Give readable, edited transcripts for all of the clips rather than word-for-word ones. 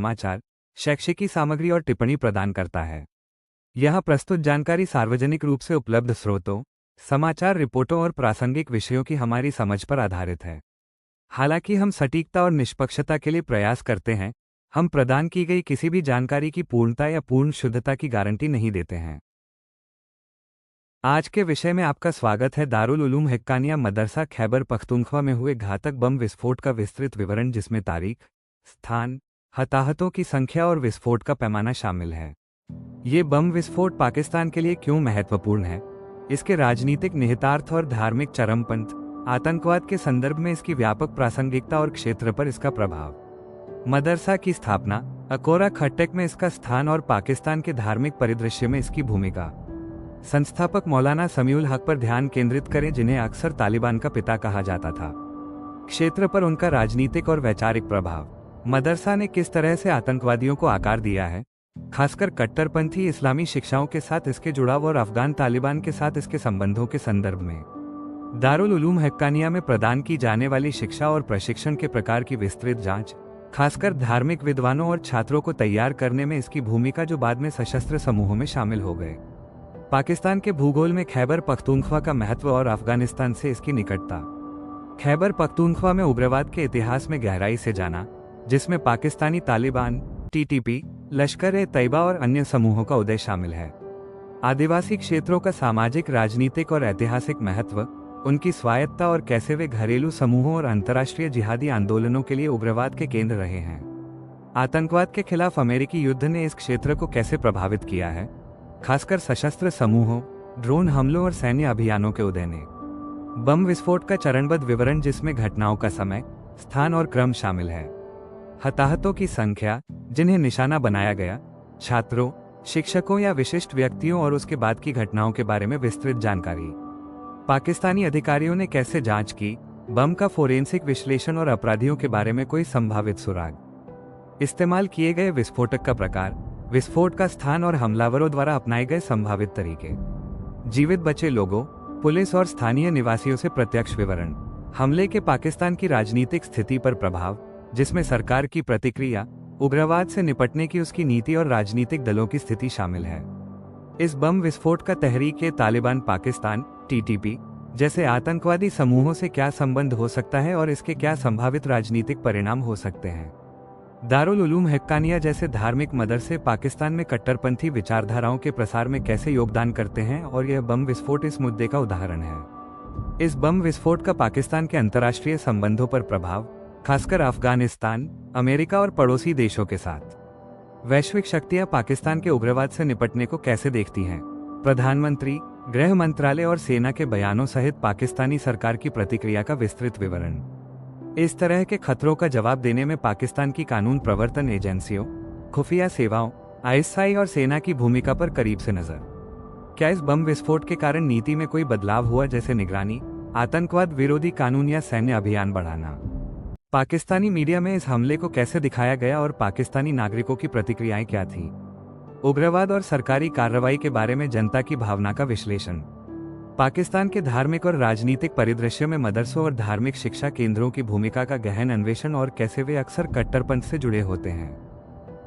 समाचार, शैक्षिकी सामग्री और टिप्पणी प्रदान करता है। यह प्रस्तुत जानकारी सार्वजनिक रूप से उपलब्ध स्रोतों, समाचार रिपोर्टों और प्रासंगिक विषयों की हमारी समझ पर आधारित है। हालांकि हम सटीकता और निष्पक्षता के लिए प्रयास करते हैं, हम प्रदान की गई किसी भी जानकारी की पूर्णता या पूर्ण शुद्धता की गारंटी नहीं देते हैं। आज के विषय में आपका स्वागत है। दारुल उलूम हिक्कानिया मदरसा खैबर पख्तूनख्वा में हुए घातक बम विस्फोट का विस्तृत विवरण, जिसमें तारीख, स्थान, हताहतों की संख्या और विस्फोट का पैमाना शामिल है। ये बम विस्फोट पाकिस्तान के लिए क्यों महत्वपूर्ण है, इसके राजनीतिक निहितार्थ और धार्मिक चरमपंथ, आतंकवाद के संदर्भ में इसकी व्यापक प्रासंगिकता और क्षेत्र पर इसका प्रभाव। मदरसा की स्थापना, अकोरा खट्टेक में इसका स्थान और पाकिस्तान के धार्मिक परिदृश्य में इसकी भूमिका। संस्थापक मौलाना समीउल हक पर ध्यान केंद्रित करें, जिन्हें अक्सर तालिबान का पिता कहा जाता था। क्षेत्र पर उनका राजनीतिक और वैचारिक प्रभाव। मदरसा ने किस तरह से आतंकवादियों को आकार दिया है, खासकर कट्टरपंथी इस्लामी शिक्षाओं के साथ इसके जुड़ाव और अफगान तालिबान के साथ इसके संबंधों के संदर्भ में। दारुल उलूम हिक्कानिया में प्रदान की जाने वाली शिक्षा और प्रशिक्षण के प्रकार की विस्तृत जांच, खासकर धार्मिक विद्वानों और छात्रों को तैयार करने में इसकी भूमिका, जो बाद में सशस्त्र समूहों में शामिल हो गए। पाकिस्तान के भूगोल में खैबर पख्तूनख्वा का महत्व और अफगानिस्तान से इसकी निकटता। खैबर पख्तूनख्वा में उग्रवाद के इतिहास में गहराई से जाना, जिसमें पाकिस्तानी तालिबान, टीटीपी, लश्कर-ए-तैयबा और अन्य समूहों का उदय शामिल है। आदिवासी क्षेत्रों का सामाजिक, राजनीतिक और ऐतिहासिक महत्व, उनकी स्वायत्तता और कैसे वे घरेलू समूहों और अंतर्राष्ट्रीय जिहादी आंदोलनों के लिए उग्रवाद के केंद्र रहे हैं। आतंकवाद के खिलाफ अमेरिकी युद्ध ने इस क्षेत्र को कैसे प्रभावित किया है, खासकर सशस्त्र समूहों, ड्रोन हमलों और सैन्य अभियानों के उदय ने। बम विस्फोट का चरणबद्ध विवरण, जिसमें घटनाओं का समय, स्थान और क्रम शामिल है। हताहतों की संख्या, जिन्हें निशाना बनाया गया, छात्रों, शिक्षकों या विशिष्ट व्यक्तियों, और उसके बाद की घटनाओं के बारे में विस्तृत जानकारी। पाकिस्तानी अधिकारियों ने कैसे जांच की, बम का फोरेंसिक विश्लेषण और अपराधियों के बारे में कोई संभावित सुराग। इस्तेमाल किए गए विस्फोटक का प्रकार, विस्फोट का स्थान और हमलावरों द्वारा अपनाए गए संभावित तरीके। जीवित बचे लोगों, पुलिस और स्थानीय निवासियों से प्रत्यक्ष विवरण। हमले के पाकिस्तान की राजनीतिक स्थिति पर प्रभाव, जिसमें सरकार की प्रतिक्रिया, उग्रवाद से निपटने की उसकी नीति और राजनीतिक दलों की स्थिति शामिल है। इस बम विस्फोट का तहरीक-ए-तालिबान पाकिस्तान, टीटीपी, जैसे आतंकवादी समूहों से क्या संबंध हो सकता है और इसके क्या संभावित राजनीतिक परिणाम हो सकते हैं। दारुल उलूम हिक्कानिया जैसे धार्मिक मदरसे पाकिस्तान में कट्टरपंथी विचारधाराओं के प्रसार में कैसे योगदान करते हैं, और यह बम विस्फोट इस मुद्दे का उदाहरण है। इस बम विस्फोट का पाकिस्तान के अंतर्राष्ट्रीय संबंधों पर प्रभाव, खासकर अफगानिस्तान, अमेरिका और पड़ोसी देशों के साथ। वैश्विक शक्तियां पाकिस्तान के उग्रवाद से निपटने को कैसे देखती हैं। प्रधानमंत्री, गृह मंत्रालय और सेना के बयानों सहित पाकिस्तानी सरकार की प्रतिक्रिया का विस्तृत विवरण। इस तरह के खतरों का जवाब देने में पाकिस्तान की कानून प्रवर्तन एजेंसियों, खुफिया सेवाओं, आईएसआई और सेना की भूमिका पर करीब से नजर। क्या इस बम विस्फोट के कारण नीति में कोई बदलाव हुआ, जैसे निगरानी, आतंकवाद विरोधी कानून या सैन्य अभियान बढ़ाना। पाकिस्तानी मीडिया में इस हमले को कैसे दिखाया गया और पाकिस्तानी नागरिकों की प्रतिक्रियाएं क्या थी। उग्रवाद और सरकारी कार्रवाई के बारे में जनता की भावना का विश्लेषण। पाकिस्तान के धार्मिक और राजनीतिक परिदृश्य में मदरसों और धार्मिक शिक्षा केंद्रों की भूमिका का गहन अन्वेषण और कैसे वे अक्सर कट्टरपंथ से जुड़े होते हैं।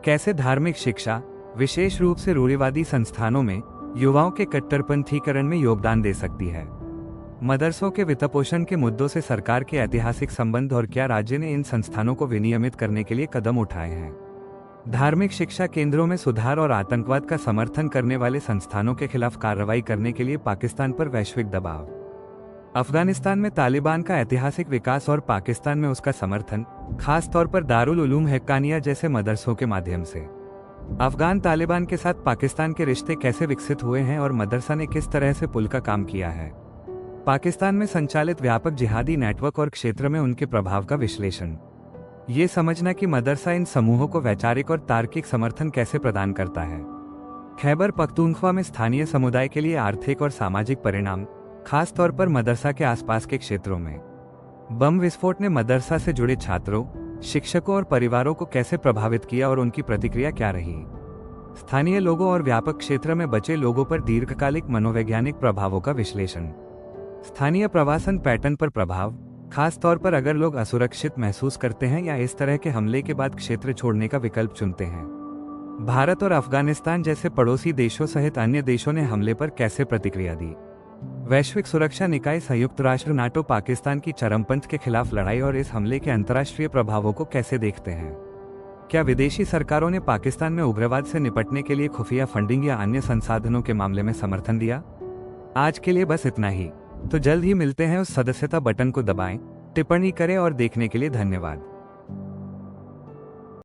कैसे धार्मिक शिक्षा, विशेष रूप से रूढ़िवादी संस्थानों में, युवाओं के कट्टरपंथीकरण में योगदान दे सकती है। मदरसों के वित्तपोषण के मुद्दों से सरकार के ऐतिहासिक संबंध और क्या राज्य ने इन संस्थानों को विनियमित करने के लिए कदम उठाए हैं। धार्मिक शिक्षा केंद्रों में सुधार और आतंकवाद का समर्थन करने वाले संस्थानों के खिलाफ कार्रवाई करने के लिए पाकिस्तान पर वैश्विक दबाव। अफगानिस्तान में तालिबान का ऐतिहासिक विकास और पाकिस्तान में उसका समर्थन, खास तौर पर दारुल उलूम हिक्कानिया जैसे मदरसों के माध्यम से। अफगान तालिबान के साथ पाकिस्तान के रिश्ते कैसे विकसित हुए हैं और मदरसा ने किस तरह से पुल का काम किया है। पाकिस्तान में संचालित व्यापक जिहादी नेटवर्क और क्षेत्र में उनके प्रभाव का विश्लेषण। ये समझना कि मदरसा इन समूहों को वैचारिक और तार्किक समर्थन कैसे प्रदान करता है। खैबर पख्तूनख्वा में स्थानीय समुदाय के लिए आर्थिक और सामाजिक परिणाम, खास तौर पर मदरसा के आसपास के क्षेत्रों में। बम विस्फोट ने मदरसा से जुड़े छात्रों, शिक्षकों और परिवारों को कैसे प्रभावित किया और उनकी प्रतिक्रिया क्या रही। स्थानीय लोगों और व्यापक क्षेत्र में बचे लोगों पर दीर्घकालिक मनोवैज्ञानिक प्रभावों का विश्लेषण। स्थानीय प्रवासन पैटर्न पर प्रभाव, खास तौर पर अगर लोग असुरक्षित महसूस करते हैं या इस तरह के हमले के बाद क्षेत्र छोड़ने का विकल्प चुनते हैं। भारत और अफगानिस्तान जैसे पड़ोसी देशों सहित अन्य देशों ने हमले पर कैसे प्रतिक्रिया दी? वैश्विक सुरक्षा निकाय संयुक्त राष्ट्र नाटो पाकिस्तान की चरमपंथ के खिलाफ लड़ाई और इस हमले के अंतर्राष्ट्रीय प्रभावों को कैसे देखते हैं? क्या विदेशी सरकारों ने पाकिस्तान में उग्रवाद से निपटने के लिए खुफिया फंडिंग या अन्य संसाधनों के मामले में समर्थन दिया? आज के लिए बस इतना ही। तो जल्द ही मिलते हैं। उस सदस्यता बटन को दबाएं, टिप्पणी करें और देखने के लिए धन्यवाद।